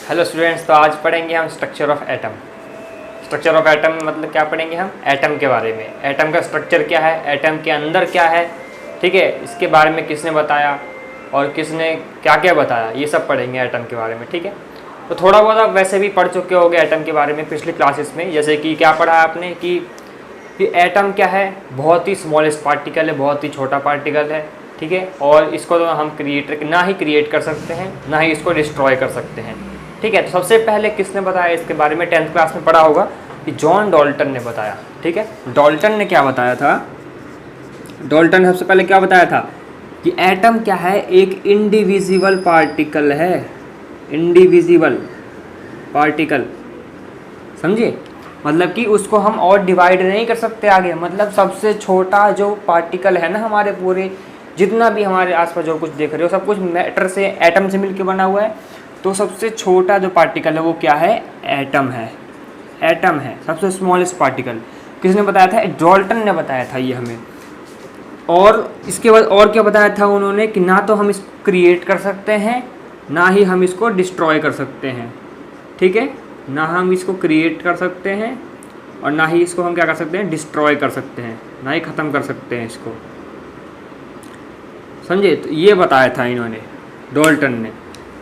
Hello students, तो आज पढ़ेंगे हम structure of atom. Structure of atom मतलब क्या पढ़ेंगे हम? एटम के बारे में। एटम का स्ट्रक्चर क्या है, एटम के अंदर क्या है, ठीक है, इसके बारे में किसने बताया और किसने क्या क्या बताया, ये सब पढ़ेंगे एटम के बारे में, ठीक है। तो थोड़ा बहुत आप वैसे भी पढ़ चुके होंगे एटम के बारे में पिछली क्लासेस में। जैसे कि क्या पढ़ा आपने कि एटम क्या है, बहुत ही स्मॉलेस्ट पार्टिकल है, बहुत ही छोटा पार्टिकल है, ठीक है। और इसको तो हम ना ही क्रिएट कर सकते हैं, ना ही इसको डिस्ट्रॉय कर सकते हैं, ठीक है। तो सबसे पहले किसने बताया इसके बारे में? 10th क्लास में पढ़ा होगा कि जॉन डाल्टन ने बताया, ठीक है। डाल्टन ने क्या बताया था? डाल्टन ने सबसे पहले क्या बताया था कि एटम क्या है, एक इंडिविजिबल पार्टिकल है। इंडिविजिबल पार्टिकल, समझिए, मतलब कि उसको हम और डिवाइड नहीं कर सकते आगे। मतलब सबसे छोटा जो पार्टिकल है ना, हमारे पूरे जितना भी हमारे आसपास जो कुछ देख रहे हो सब कुछ मैटर से, एटम से मिलकर बना हुआ है। तो सबसे छोटा जो पार्टिकल है वो क्या है? एटम है। एटम है सबसे स्मॉलेस्ट पार्टिकल। किसने बताया था? डाल्टन ने बताया था ये हमें। और इसके बाद और क्या बताया था उन्होंने कि ना तो हम इसको क्रिएट कर सकते हैं, ना ही हम इसको डिस्ट्रॉय कर सकते हैं, ठीक है। ना हम इसको क्रिएट कर सकते हैं और ना ही इसको हम क्या कर सकते हैं? डिस्ट्रॉय कर सकते हैं, ना ही ख़त्म कर सकते हैं इसको, समझे। तो ये बताया था इन्होंने, डाल्टन ने।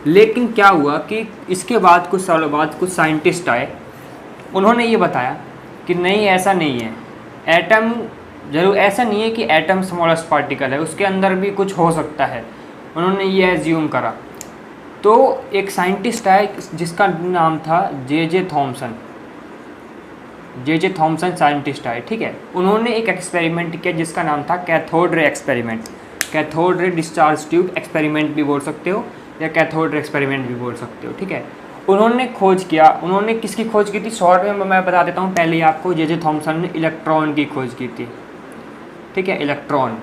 लेकिन क्या हुआ कि इसके बाद कुछ सालों बाद कुछ साइंटिस्ट आए, उन्होंने ये बताया कि नहीं, ऐसा नहीं है। एटम जरूर ऐसा नहीं है कि एटम स्मॉलेस्ट पार्टिकल है, उसके अंदर भी कुछ हो सकता है। उन्होंने ये एज्यूम करा। तो एक साइंटिस्ट आया जिसका नाम था J Thomson. J Thomson scientist आए, ठीक है। उन्होंने एक एक्सपेरिमेंट किया जिसका नाम था cathode ray experiment. Cathode ray discharge tube experiment भी बोल सकते हो या कैथोड रे एक्सपेरिमेंट भी बोल सकते हो, ठीक है। उन्होंने खोज किया। उन्होंने किसकी खोज की थी? शॉर्ट में मैं बता देता हूँ पहले ही आपको। जे थॉमसन ने इलेक्ट्रॉन की खोज की थी, ठीक है, इलेक्ट्रॉन।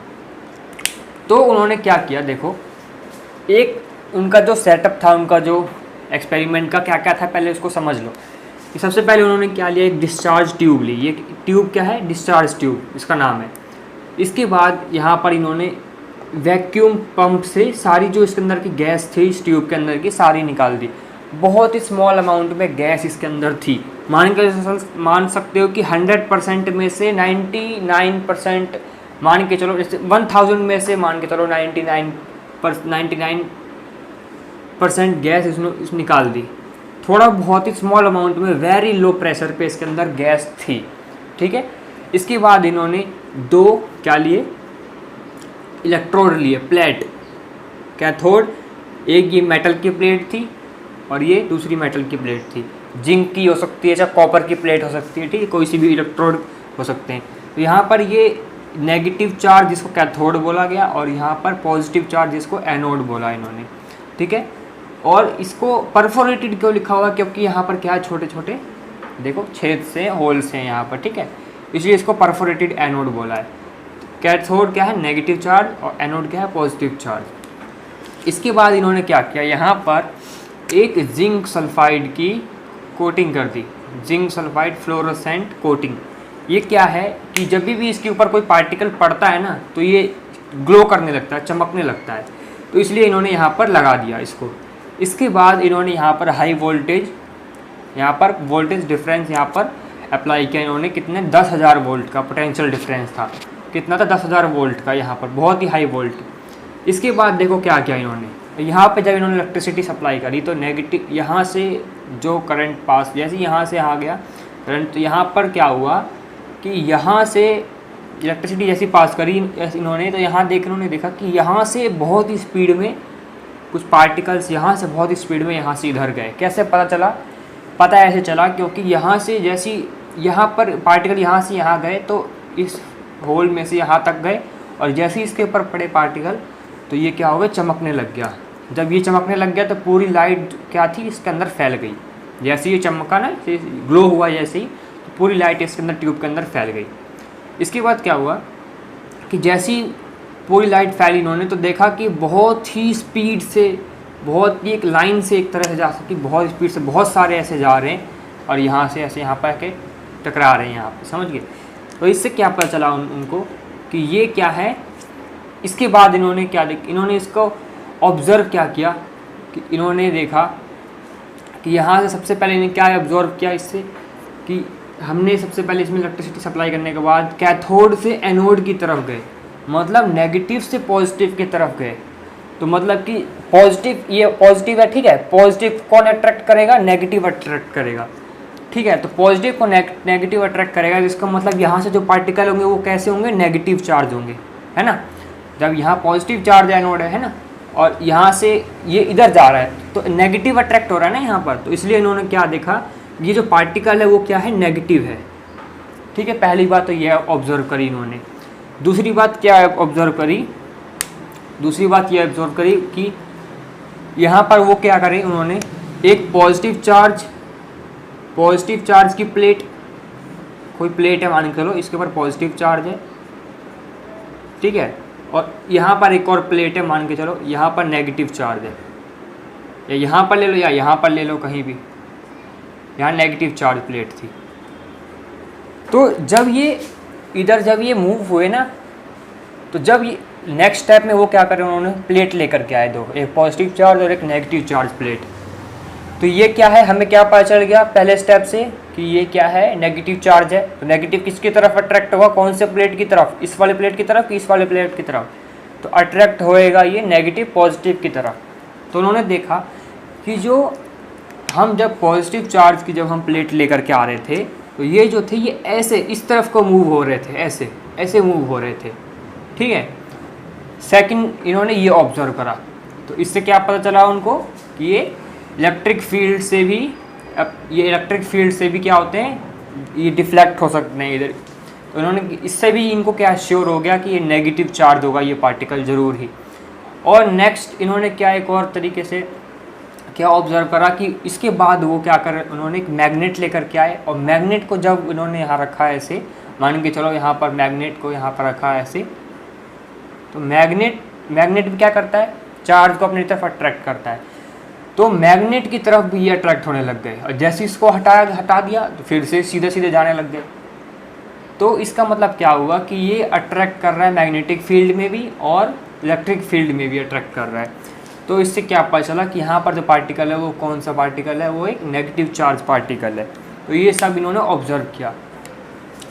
तो उन्होंने क्या किया, देखो, एक उनका जो सेटअप था, उनका जो एक्सपेरिमेंट का क्या क्या था, पहले उसको समझ लो। कि सबसे पहले उन्होंने क्या लिया? एक डिस्चार्ज ट्यूब ली। ये ट्यूब क्या है? डिस्चार्ज ट्यूब इसका नाम है। इसके बाद यहाँ पर इन्होंने वैक्यूम पंप से सारी जो इसके अंदर की गैस थी, इस ट्यूब के अंदर की सारी निकाल दी। बहुत ही स्मॉल अमाउंट में गैस इसके अंदर थी। मान सकते हो कि 100% में से 99% मान के चलो, जैसे 1000 में से मान के चलो 99% गैस इसने निकाल दी। थोड़ा बहुत ही स्मॉल अमाउंट में, वेरी लो प्रेशर पे इसके अंदर गैस थी, ठीक है। इसके बाद इन्होंने दो क्या लिए? इलेक्ट्रोड लिए, प्लेट, कैथोड। एक ये मेटल की प्लेट थी और ये दूसरी मेटल की प्लेट थी। जिंक की हो सकती है, चाहे कॉपर की प्लेट हो सकती है, ठीक है, कोई सी भी इलेक्ट्रोड हो सकते हैं। तो यहाँ पर ये नेगेटिव चार्ज जिसको कैथोड बोला गया और यहाँ पर पॉजिटिव चार्ज जिसको एनोड बोला इन्होंने, ठीक है। और इसको परफोरेटेड क्यों लिखा हुआ? क्योंकि यहाँ पर क्या है, छोटे छोटे देखो छेद से, होल्स हैं यहाँ पर, ठीक है, इसलिए इसको परफोरेटेड एनोड बोला है। कैथोड क्या है? नेगेटिव चार्ज, और एनोड क्या है? Positive charge. इसके बाद इन्होंने क्या किया? यहाँ पर एक जिंक सल्फाइड की कोटिंग कर दी। Zinc sulphide fluorescent coating. ये क्या है कि जब भी इसके ऊपर कोई पार्टिकल पड़ता है ना, तो ये ग्लो करने लगता है, चमकने लगता है। तो इसलिए इन्होंने यहाँ पर लगा दिया इसको। इसके बाद इन्होंने यहाँ पर हाई वोल्टेज, यहाँ पर वोल्टेज डिफरेंस यहाँ पर अप्लाई किया इन्होंने। कितने? 10,000 वोल्ट का पोटेंशियल डिफरेंस था। कितना था? 10,000 वोल्ट का, यहाँ पर बहुत ही हाई वोल्ट। इसके बाद देखो क्या किया इन्होंने। यहाँ पे जब इन्होंने इलेक्ट्रिसिटी सप्लाई करी तो नेगेटिव, यहाँ से जो करंट पास, जैसे यहाँ से आ गया करंट, तो यहाँ पर क्या हुआ कि यहाँ से इलेक्ट्रिसिटी जैसी पास करी इन्होंने, तो यहाँ इन्होंने देखा कि यहाँ से बहुत ही स्पीड में कुछ पार्टिकल्स यहाँ से बहुत ही स्पीड में यहाँ से इधर गए। कैसे पता चला? पता ऐसे चला क्योंकि यहाँ से जैसी यहाँ पर पार्टिकल यहाँ से यहाँ गए तो इस होल में से यहाँ तक गए, और जैसे इसके ऊपर पड़े पार्टिकल तो ये क्या हो गया? चमकने लग गया। जब ये चमकने लग गया तो पूरी लाइट क्या थी इसके अंदर फैल गई। जैसे ये चमका ना, ग्लो हुआ जैसे ही, तो पूरी लाइट इसके अंदर ट्यूब के अंदर फैल गई। इसके बाद क्या हुआ कि जैसी पूरी लाइट फैली इन्होंने तो देखा कि बहुत ही स्पीड से, बहुत ही एक लाइन से एक तरह से जा सकती, बहुत स्पीड से बहुत सारे ऐसे जा रहे हैं और यहाँ से ऐसे यहाँ पर आके टकरा रहे हैं यहाँ पर, समझ गए। तो इससे क्या पता चला उनको कि ये क्या है। इसके बाद इन्होंने क्या इन्होंने इसको ऑब्ज़र्व क्या किया कि इन्होंने देखा कि यहाँ से सबसे पहले इन्हें क्या ऑब्जर्व किया इससे, कि हमने सबसे पहले इसमें इलेक्ट्रिसिटी सप्लाई करने के बाद कैथोड से एनोड की तरफ गए, मतलब नेगेटिव से पॉजिटिव की तरफ गए। तो मतलब कि पॉजिटिव, ये पॉजिटिव है, ठीक है, पॉजिटिव कौन अट्रैक्ट करेगा, नेगेटिव अट्रैक्ट करेगा, ठीक है। तो पॉजिटिव को नेगेटिव अट्रैक्ट करेगा, जिसका मतलब यहाँ से जो पार्टिकल होंगे वो कैसे होंगे, नेगेटिव चार्ज होंगे, है ना। जब यहाँ पॉजिटिव चार्ज एनोड है ना, और यहाँ से ये इधर जा रहा है तो नेगेटिव अट्रैक्ट हो रहा है ना यहाँ पर, तो इसलिए इन्होंने क्या देखा, ये जो पार्टिकल है वो क्या है, नेगेटिव है, ठीक है। पहली बात तो ये ऑब्जर्व करी इन्होंने। दूसरी बात क्या ऑब्जर्व करी, दूसरी बात ये ऑब्जर्व करी कि यहाँ पर वो क्या करें उन्होंने, एक पॉजिटिव चार्ज की प्लेट, कोई प्लेट है मान के चलो, इसके ऊपर पॉजिटिव चार्ज है, ठीक है, और यहाँ पर एक और प्लेट है मान के चलो, यहाँ पर नेगेटिव चार्ज है, या यहाँ पर ले लो या यहाँ पर ले लो, कहीं भी, यहाँ नेगेटिव चार्ज प्लेट थी। तो जब ये मूव हुए ना, तो जब ये नेक्स्ट स्टेप में वो क्या करें, उन्होंने प्लेट लेकर के आए दो, एक पॉजिटिव चार्ज और एक नेगेटिव चार्ज प्लेट। तो ये क्या है, हमें क्या पता चल गया पहले स्टेप से कि ये क्या है, नेगेटिव चार्ज है। तो नेगेटिव किसकी तरफ अट्रैक्ट होगा, कौन से प्लेट की तरफ, इस वाले प्लेट की तरफ कि इस वाले प्लेट की तरफ, तो अट्रैक्ट होएगा ये नेगेटिव पॉजिटिव की तरफ। तो उन्होंने देखा कि जो हम जब पॉजिटिव चार्ज की जब हम प्लेट लेकर के आ रहे थे, तो ये जो थे ये ऐसे इस तरफ को मूव हो रहे थे, ऐसे ऐसे मूव हो रहे थे, ठीक है। सेकंड इन्होंने ये ऑब्जर्व करा, तो इससे क्या पता चला उनको कि ये इलेक्ट्रिक फील्ड से भी, अब ये इलेक्ट्रिक फील्ड से भी क्या होते हैं, ये डिफ्लेक्ट हो सकते हैं इधर। तो इन्होंने इससे भी इनको क्या श्योर हो गया कि ये नेगेटिव चार्ज होगा ये पार्टिकल ज़रूर ही। और नेक्स्ट इन्होंने क्या एक और तरीके से क्या ऑब्जर्व करा कि इसके बाद वो क्या कर, उन्होंने एक मैग्नेट लेकर के आए, और मैग्नेट को जब इन्होंने यहाँ रखा है ऐसे, मान के चलो यहाँ पर मैग्नेट को यहाँ पर रखा है ऐसे, तो मैग्नेट भी क्या करता है, चार्ज को अपनी तरफ अट्रैक्ट करता है। तो मैग्नेट की तरफ भी ये अट्रैक्ट होने लग गए, और जैसे इसको हटा दिया तो फिर से सीधे सीधे जाने लग गए। तो इसका मतलब क्या हुआ कि ये अट्रैक्ट कर रहा है मैग्नेटिक फील्ड में भी और इलेक्ट्रिक फील्ड में भी अट्रैक्ट कर रहा है। तो इससे क्या पता चला कि यहाँ पर जो पार्टिकल है वो कौन सा पार्टिकल है, वो एक नेगेटिव चार्ज पार्टिकल है। तो ये सब इन्होंने ऑब्जर्व किया।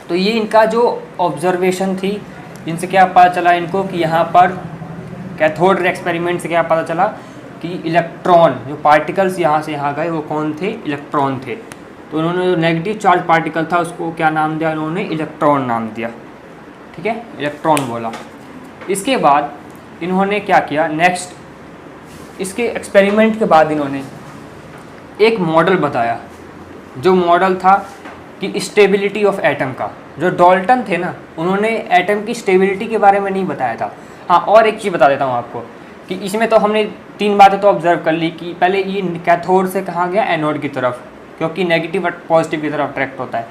तो ये इनका जो ऑब्जर्वेशन थी, इनसे क्या पता चला इनको कि यहाँ पर कैथोड एक्सपेरिमेंट से क्या पता चला कि इलेक्ट्रॉन, जो पार्टिकल्स यहाँ से यहाँ गए वो कौन थे, इलेक्ट्रॉन थे। तो उन्होंने जो नेगेटिव चार्ज पार्टिकल था उसको क्या नाम दिया, उन्होंने इलेक्ट्रॉन नाम दिया, ठीक है, इलेक्ट्रॉन बोला। इसके बाद इन्होंने क्या किया, नेक्स्ट इसके एक्सपेरिमेंट के बाद इन्होंने एक मॉडल बताया, जो मॉडल था कि स्टेबिलिटी ऑफ एटम का। जो डाल्टन थे ना, उन्होंने एटम की स्टेबिलिटी के बारे में नहीं बताया था। हाँ, और एक चीज़ बता देता हूँ आपको कि इसमें तो हमने तीन बातें तो ऑब्जर्व कर ली कि पहले ये कैथोड से कहाँ गया, एनोड की तरफ, क्योंकि नेगेटिव पॉजिटिव की तरफ अट्रैक्ट होता है।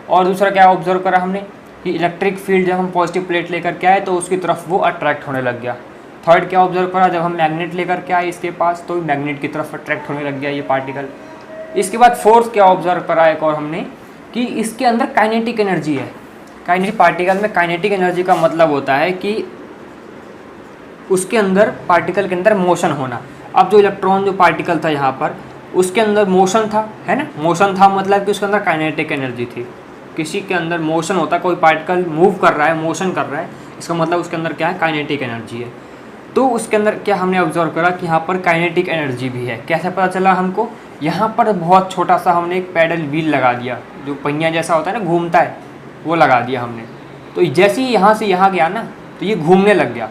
और दूसरा क्या ऑब्जर्व करा हमने कि इलेक्ट्रिक फील्ड जब हम पॉजिटिव प्लेट लेकर के आए तो उसकी तरफ वो अट्रैक्ट होने लग गया। थर्ड क्या ऑब्जर्व करा, जब हम मैग्नेट लेकर के आए इसके पास तो मैग्नेट की तरफ अट्रैक्ट होने लग गया ये पार्टिकल। इसके बाद फोर्थ क्या ऑब्जर्व करा एक और हमने कि इसके अंदर काइनेटिक एनर्जी है। काइनेटिक पार्टिकल में काइनेटिक एनर्जी का मतलब होता है कि उसके अंदर पार्टिकल के अंदर मोशन होना। अब जो इलेक्ट्रॉन जो पार्टिकल था यहाँ पर, उसके अंदर मोशन था, है ना, मोशन था मतलब कि उसके अंदर काइनेटिक एनर्जी थी। किसी के अंदर मोशन होता है, कोई पार्टिकल मूव कर रहा है, मोशन कर रहा है, इसका मतलब उसके अंदर क्या है, काइनेटिक एनर्जी है। तो उसके अंदर क्या हमने ऑब्जर्व करा कि यहाँ पर काइनेटिक एनर्जी भी है। कैसे पता चला हमको, यहाँ पर बहुत छोटा सा हमने एक पैडल व्हील लगा दिया, जो पहिया जैसा होता है ना, घूमता है, वो लगा दिया हमने। तो जैसे ही यहाँ से यहाँ गया ना, तो ये घूमने लग गया।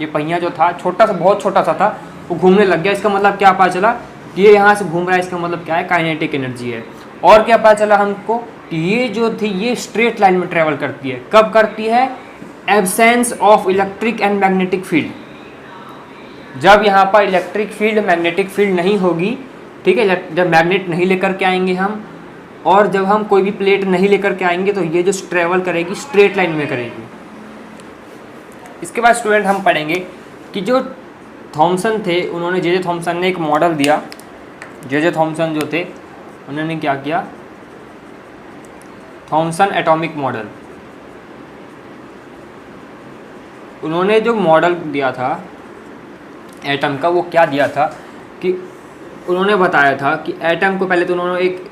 ये पहिया जो था छोटा सा, बहुत छोटा सा था, वो घूमने लग गया। इसका मतलब क्या पता चला कि ये यहाँ से घूम रहा है, इसका मतलब क्या है, काइनेटिक एनर्जी है। और क्या पता चला हमको कि ये जो थी ये स्ट्रेट लाइन में ट्रेवल करती है। कब करती है, absence of electric and magnetic field. जब यहाँ पर इलेक्ट्रिक फील्ड मैग्नेटिक फील्ड नहीं होगी, ठीक है, जब मैग्नेट नहीं लेकर के आएंगे हम, और जब हम कोई भी प्लेट नहीं लेकर के आएंगे, तो ये जो ट्रेवल करेगी स्ट्रेट लाइन में करेगी। इसके बाद स्टूडेंट हम पढ़ेंगे कि जो थॉमसन थे, उन्होंने जे थॉमसन ने एक मॉडल दिया। जे थॉमसन जो थे, उन्होंने क्या किया, थॉमसन एटॉमिक मॉडल। उन्होंने जो मॉडल दिया था एटम का, वो क्या दिया था कि उन्होंने बताया था कि एटम को पहले तो उन्होंने एक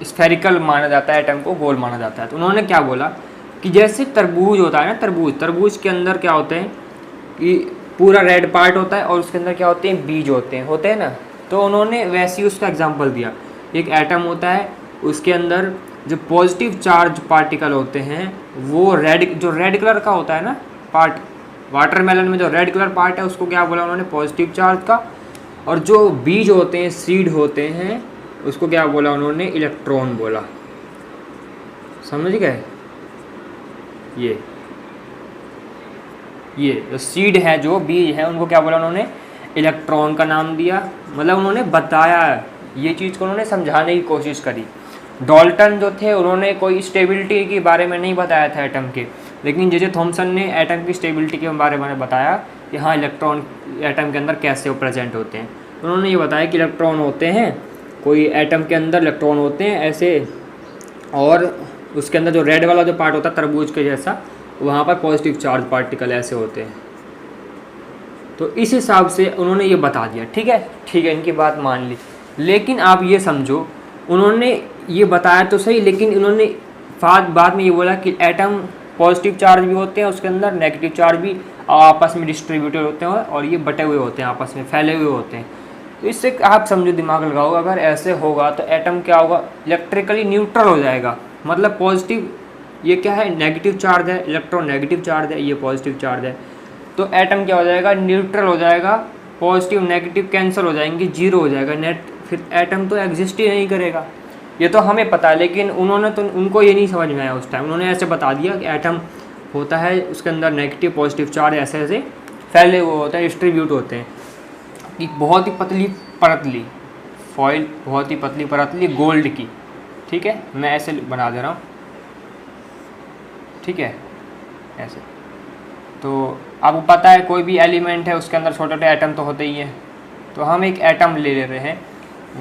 स्फेरिकल माना जाता है, एटम को गोल माना जाता है। तो उन्होंने क्या बोला कि जैसे तरबूज होता है ना, तरबूज के अंदर क्या होते हैं कि पूरा रेड पार्ट होता है और उसके अंदर क्या होते हैं, बीज होते हैं ना। तो उन्होंने वैसे ही उसका एग्जांपल दिया, एक एटम होता है, उसके अंदर जो पॉजिटिव चार्ज पार्टिकल होते हैं वो जो रेड कलर का होता है ना पार्ट, वाटरमेलन में जो रेड कलर पार्ट है उसको क्या बोला उन्होंने, पॉजिटिव चार्ज का। और जो बीज होते हैं, सीड होते हैं, उसको क्या बोला उन्होंने, इलेक्ट्रॉन बोला। समझ गए? ये जो सीड है, जो बीज है, उनको क्या बोला उन्होंने, इलेक्ट्रॉन का नाम दिया। मतलब उन्होंने बताया, ये चीज़ को उन्होंने समझाने की कोशिश करी। डाल्टन जो थे उन्होंने कोई स्टेबिलिटी के बारे में नहीं बताया था एटम के, लेकिन जे थॉमसन ने एटम की स्टेबिलिटी के बारे में बताया कि हाँ इलेक्ट्रॉन एटम के अंदर कैसे वो प्रेजेंट होते हैं। उन्होंने ये बताया कि इलेक्ट्रॉन होते हैं, कोई एटम के अंदर इलेक्ट्रॉन होते हैं ऐसे, और उसके अंदर जो रेड वाला जो पार्ट होता है तरबूज के जैसा, वहाँ पर पॉजिटिव चार्ज पार्टिकल ऐसे होते हैं। तो इस हिसाब से उन्होंने ये बता दिया। ठीक है, इनकी बात मान ली। लेकिन आप ये समझो, उन्होंने ये बताया तो सही, लेकिन उन्होंने बाद में ये बोला कि एटम पॉजिटिव चार्ज भी होते हैं, उसके अंदर नेगेटिव चार्ज भी आपस में डिस्ट्रीब्यूटेड होते हैं और ये बटे हुए होते हैं, आपस में फैले हुए होते हैं। तो इससे आप समझो, दिमाग लगाओ, अगर ऐसे होगा तो एटम क्या होगा, इलेक्ट्रिकली न्यूट्रल हो जाएगा। मतलब पॉजिटिव, ये क्या है, नेगेटिव चार्ज है, इलेक्ट्रॉन नेगेटिव चार्ज है, ये पॉजिटिव चार्ज है। तो एटम क्या हो जाएगा, न्यूट्रल हो जाएगा, पॉजिटिव नेगेटिव कैंसिल हो जाएंगे, जीरो हो जाएगा नेट, फिर एटम तो एग्जिस्ट ही नहीं करेगा। ये तो हमें पता है, लेकिन उनको ये नहीं समझ में आया उस टाइम। उन्होंने ऐसे बता दिया कि एटम होता है, उसके अंदर नेगेटिव पॉजिटिव चार्ज ऐसे ऐसे फैले हुए होते हैं, डिस्ट्रीब्यूट होते हैं। एक बहुत ही पतली परतली फॉइल, बहुत ही पतली परतली गोल्ड की, ठीक है, मैं ऐसे बना दे रहा हूँ, ठीक है, ऐसे। तो आपको पता है कोई भी एलिमेंट है उसके अंदर छोटे छोटे एटम तो होते ही हैं। तो हम एक एटम ले रहे हैं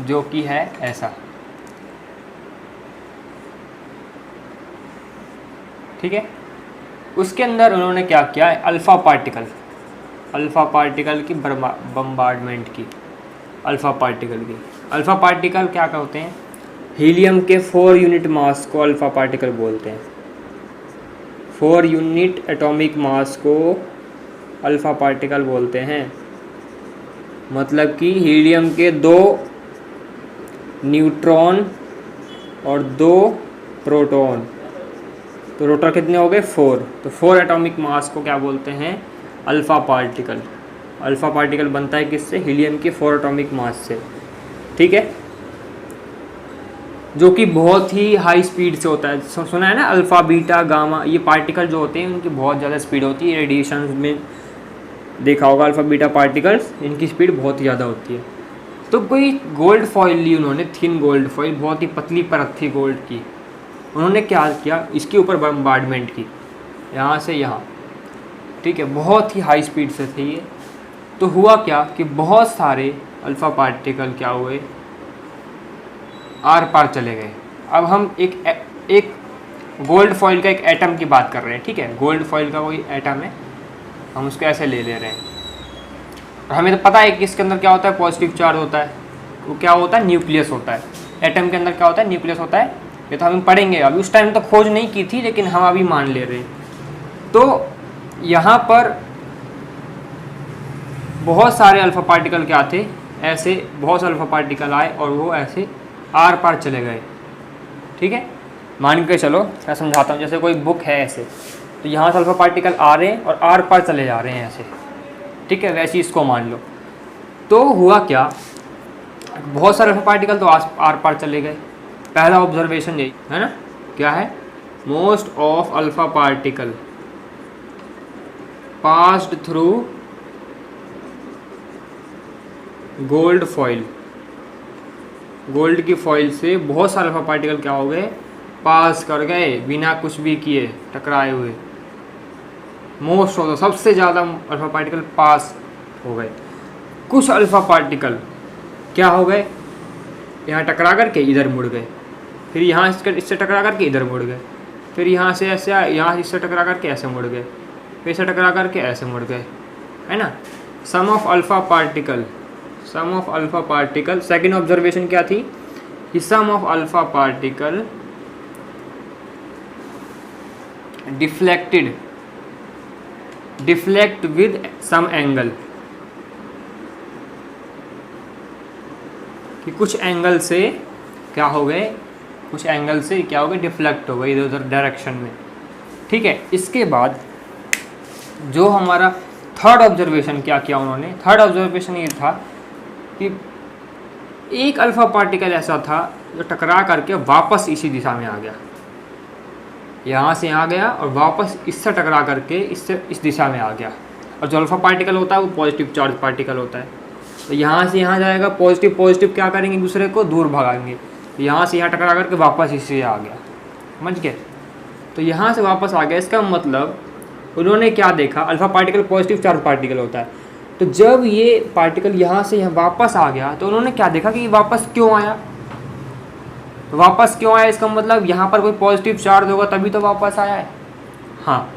जो कि है ऐसा, ठीक है। उसके अंदर उन्होंने क्या किया, अल्फ़ा पार्टिकल की बम्बार्डमेंट की, अल्फ़ा पार्टिकल क्या होते हैं, हीलियम के 4 यूनिट मास को अल्फ़ा पार्टिकल बोलते हैं। 4 यूनिट एटॉमिक मास को अल्फ़ा पार्टिकल बोलते हैं। मतलब कि हीलियम के 2 न्यूट्रॉन और 2 प्रोटॉन, तो टोटल कितने हो गए, 4। तो 4 एटॉमिक मास को क्या बोलते हैं, अल्फ़ा पार्टिकल बनता है किससे, हीलियम के 4 एटॉमिक मास से, ठीक है, जो कि बहुत ही हाई स्पीड से होता है। सुना है ना, अल्फ़ा बीटा गामा, ये पार्टिकल जो होते हैं उनकी बहुत ज़्यादा स्पीड होती है। रेडिएशन में देखा होगा अल्फ़ा बीटा पार्टिकल्स, इनकी स्पीड बहुत ही ज़्यादा होती है। तो कोई गोल्ड फॉइल ली उन्होंने, थिन गोल्ड फॉइल, बहुत ही पतली परत थी गोल्ड की। उन्होंने क्या किया, इसके ऊपर बम्बार्डमेंट की, यहाँ से यहाँ, ठीक है, बहुत ही हाई स्पीड से थी ये। तो हुआ क्या कि बहुत सारे अल्फ़ा पार्टिकल क्या हुए, आर पार चले गए। अब हम एक गोल्ड फॉइल का एक एटम की बात कर रहे हैं, ठीक है, गोल्ड फॉइल का कोई एटम है, हम उसको ऐसे ले रहे हैं। और हमें तो पता है कि इसके अंदर क्या होता है, पॉजिटिव चार्ज होता है, वो क्या होता है, न्यूक्लियस होता है। एटम के अंदर क्या होता है, न्यूक्लियस होता है। ये तो हम पढ़ेंगे, अभी उस टाइम तो खोज नहीं की थी, लेकिन हम अभी मान ले रहे हैं। तो यहाँ पर बहुत सारे अल्फ़ा पार्टिकल क्या थे, ऐसे बहुत सारे अल्फ़ा पार्टिकल आए और वो ऐसे आर पार चले गए, ठीक है। मान के चलो, मैं समझाता हूँ, जैसे कोई बुक है ऐसे, तो यहाँ से अल्फ़ा पार्टिकल आ रहे हैं और आर पार चले जा रहे हैं ऐसे, ठीक है, वैसे इसको मान लो। तो हुआ क्या, बहुत सारे अल्फ़ा पार्टिकल तो आर पार चले गए। पहला ऑब्जर्वेशन यही है ना, क्या है, most of alpha particle passed through gold foil, gold की फॉइल से बहुत सारे अल्फ़ा पार्टिकल क्या हो गए, पास कर गए बिना कुछ भी किए, टकराए हुए। मोस्ट ऑफ, सबसे ज़्यादा अल्फ़ा पार्टिकल पास हो गए। कुछ अल्फ़ा पार्टिकल क्या हो गए, यहाँ टकरा करके इधर मुड़ गए, फिर यहाँ इससे टकरा करके इधर मुड़ गए, फिर यहाँ से ऐसे यहाँ इससे टकरा करके ऐसे मुड़ गए, फिर से टकरा करके ऐसे मुड़ गए, है ना। Some of alpha particle, some of alpha particle, second observation क्या थी कि some of alpha particle deflect with some angle, कि कुछ एंगल से क्या हो गए, कुछ एंगल से क्या हो गए, डिफ्लेक्ट हो गए इधर उधर डायरेक्शन में। ठीक है, इसके बाद जो हमारा थर्ड ऑब्जर्वेशन क्या किया उन्होंने, थर्ड ऑब्जर्वेशन ये था कि एक अल्फा पार्टिकल ऐसा था जो टकरा करके वापस इसी दिशा में आ गया, यहाँ से यहाँ गया और वापस इससे टकरा करके इससे इस दिशा में आ गया। और जो अल्फा पार्टिकल होता है वो पॉजिटिव चार्ज पार्टिकल होता है, तो यहाँ से यहाँ जाएगा, पॉजिटिव पॉजिटिव क्या करेंगे, दूसरे को दूर भगाएंगे, तो यहाँ से यहाँ टकरा करके वापस इससे आ गया, समझ गए। तो यहाँ से वापस आ गया, इसका मतलब उन्होंने क्या देखा, alpha particle positive charge particle होता है, तो जब ये पार्टिकल यहाँ से यहाँ वापस आ गया तो उन्होंने क्या देखा कि ये वापस क्यों आया, तो वापस क्यों आया, इसका मतलब यहाँ पर कोई पॉजिटिव चार्ज होगा तभी तो वापस आया है। हाँ,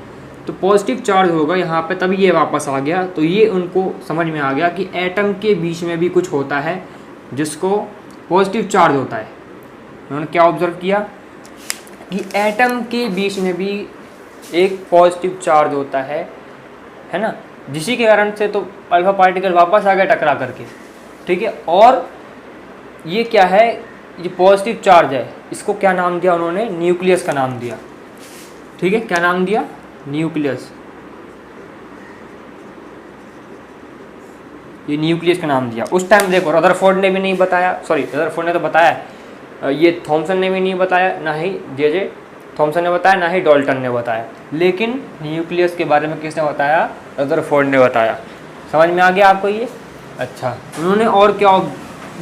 तो पॉजिटिव चार्ज होगा यहाँ पे तभी ये वापस आ गया। तो ये उनको समझ में आ गया कि एटम के बीच में भी कुछ होता है जिसको पॉजिटिव चार्ज होता है। उन्होंने क्या ऑब्जर्व किया कि एटम के बीच में भी एक पॉजिटिव चार्ज होता है ना, जिसी के कारण से तो अल्फा पार्टिकल वापस आ गया टकरा करके। ठीक है, और ये क्या है, ये पॉजिटिव चार्ज है, इसको क्या नाम दिया उन्होंने, न्यूक्लियस का नाम दिया। ठीक है, क्या नाम दिया, न्यूक्लियस, ये न्यूक्लियस का नाम दिया। उस टाइम देखो रदरफोर्ड ने भी नहीं बताया, सॉरी रदरफोर्ड ने तो बताया, ये थॉमसन ने भी नहीं बताया, ना ही जे थॉमसन ने बताया, ना ही डाल्टन ने बताया, लेकिन न्यूक्लियस के बारे में किसने बताया, रदरफोर्ड ने बताया। समझ में आ गया आपको ये। अच्छा, उन्होंने और क्या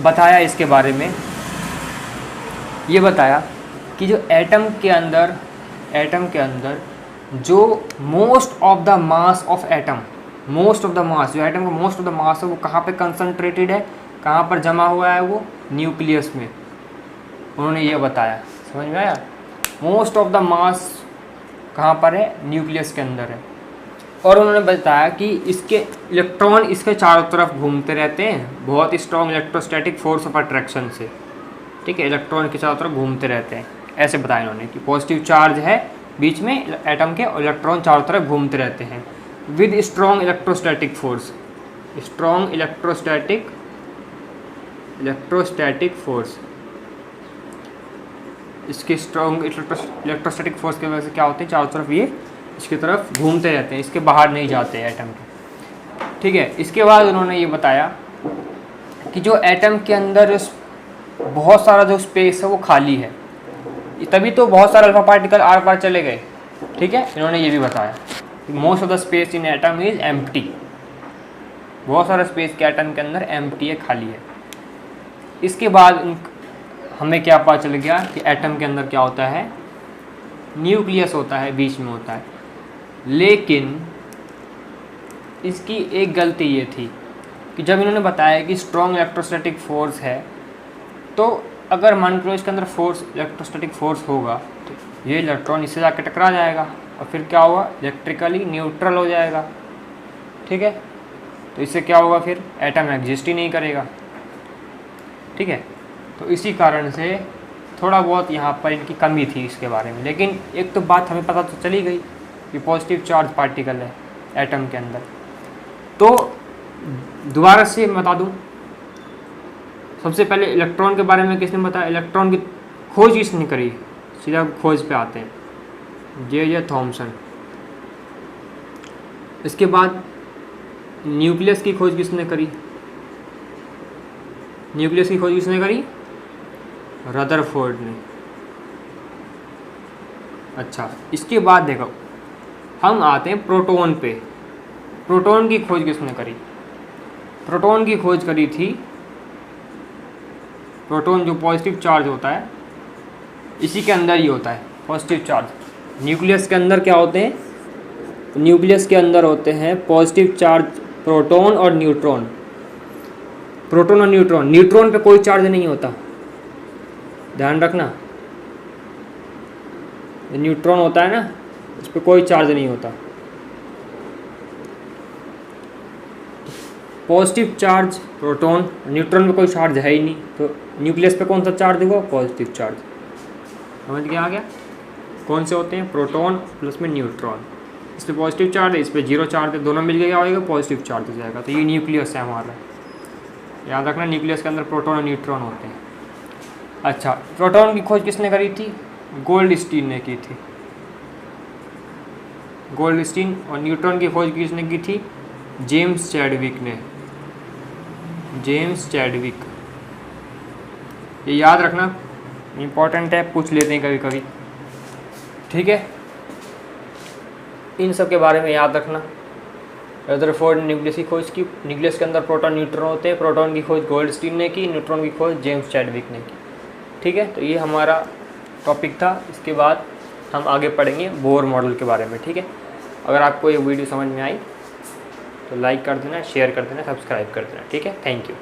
बताया इसके बारे में, ये बताया कि जो एटम के अंदर जो most of the mass of atom, most of the mass, जो एटम का मोस्ट ऑफ द मास है वो कहाँ पे कंसंट्रेटेड है, कहाँ पर जमा हुआ है, वो न्यूक्लियस में। उन्होंने ये बताया, समझ में आया, मोस्ट ऑफ द मास कहाँ पर है, न्यूक्लियस के अंदर है। और उन्होंने बताया कि इसके इलेक्ट्रॉन इसके चारों तरफ घूमते रहते हैं बहुत strong electrostatic force of attraction से। ठीक है, इलेक्ट्रॉन के चारों तरफ घूमते रहते हैं, ऐसे बताया इन्होंने कि पॉजिटिव चार्ज है बीच में एटम के, इलेक्ट्रॉन चारों तरफ घूमते रहते हैं with strong electrostatic force, strong electrostatic force. इसके स्ट्रॉन्ग इलेक्ट्रोस्टैटिक फोर्स की वजह से क्या होते हैं, चारों तरफ ये इसकी तरफ घूमते रहते हैं, इसके बाहर नहीं जाते एटम के। ठीक है, इसके बाद उन्होंने ये बताया कि जो एटम के अंदर बहुत सारा जो स्पेस है वो खाली है, तभी तो बहुत सारे अल्फा पार्टिकल आर पार चले गए। ठीक है, इन्होंने ये भी बताया कि most of the space in atom is empty, बहुत सारा स्पेस के एटम के अंदर एम्प्टी है, खाली है। इसके बाद हमें क्या पता चल गया कि एटम के अंदर क्या होता है, न्यूक्लियस होता है, बीच में होता है। लेकिन इसकी एक गलती ये थी कि जब इन्होंने बताया कि स्ट्रॉन्ग इलेक्ट्रोस्टैटिक फोर्स है, तो अगर मान लो इसके अंदर फोर्स, इलेक्ट्रोस्टैटिक फोर्स होगा तो ये इलेक्ट्रॉन इससे जाकर टकरा जाएगा और फिर क्या होगा, इलेक्ट्रिकली न्यूट्रल हो जाएगा। ठीक है, तो इससे क्या होगा, फिर एटम एग्जिस्ट ही नहीं करेगा। ठीक है, तो इसी कारण से थोड़ा बहुत यहाँ पर इनकी कमी थी इसके बारे में। लेकिन एक तो बात हमें पता तो चली गई कि पॉजिटिव चार्ज पार्टिकल है एटम के अंदर। तो दोबारा से बता दूँ, सबसे पहले इलेक्ट्रॉन के बारे में किसने बताया, इलेक्ट्रॉन की खोज किसने करी, सीधा खोज पे आते हैं, जे थॉमसन। इसके बाद न्यूक्लियस की खोज किसने करी, न्यूक्लियस की खोज किसने करी, रदरफोर्ड ने। अच्छा, इसके बाद देखो हम आते हैं प्रोटॉन पे। प्रोटॉन की खोज किसने करी, प्रोटॉन की खोज करी थी, प्रोटॉन जो पॉजिटिव चार्ज होता है इसी के अंदर ही होता है पॉजिटिव चार्ज। न्यूक्लियस के अंदर क्या होते हैं, न्यूक्लियस के अंदर होते हैं पॉजिटिव चार्ज प्रोटॉन और न्यूट्रॉन। प्रोटॉन और न्यूट्रॉन, न्यूट्रॉन पे कोई चार्ज नहीं होता, ध्यान रखना। न्यूट्रॉन होता है ना, उस पर कोई चार्ज नहीं होता। पॉजिटिव चार्ज प्रोटॉन, न्यूट्रॉन में कोई चार्ज है ही नहीं, तो न्यूक्लियस पे कौन सा चार्ज होगा, पॉजिटिव चार्ज। समझ गया आ गया, कौन से होते हैं, प्रोटॉन प्लस में न्यूट्रॉन, इस पर पॉजिटिव चार्ज है, इस पर जीरो चार्ज है, दोनों मिल के क्या होगा, पॉजिटिव चार्ज हो जाएगा। तो ये न्यूक्लियस है हमारा, याद रखना न्यूक्लियस के अंदर प्रोटॉन और न्यूट्रॉन होते हैं। अच्छा, प्रोटॉन की खोज किसने करी थी, गोल्डस्टीन ने की थी, गोल्डस्टीन। और न्यूट्रॉन की खोज किसने की थी, जेम्स चैडविक ने, जेम्स चैडविक। ये याद रखना, इम्पॉर्टेंट है, पूछ लेते हैं कभी कभी, ठीक है। इन सब के बारे में याद रखना। रदरफोर्ड ने न्यूक्लियस की खोज की, न्यूक्लियस के अंदर प्रोटॉन न्यूट्रॉन होते हैं, प्रोटॉन की खोज गोल्डस्टीन ने की, न्यूट्रॉन की खोज जेम्स चैडविक ने की, ठीक है। तो ये हमारा टॉपिक था, इसके बाद हम आगे पढ़ेंगे बोर मॉडल के बारे में, ठीक है। अगर आपको ये वीडियो समझ में आई तो लाइक कर देना, शेयर कर देना, सब्सक्राइब कर देना, ठीक है। Thank you.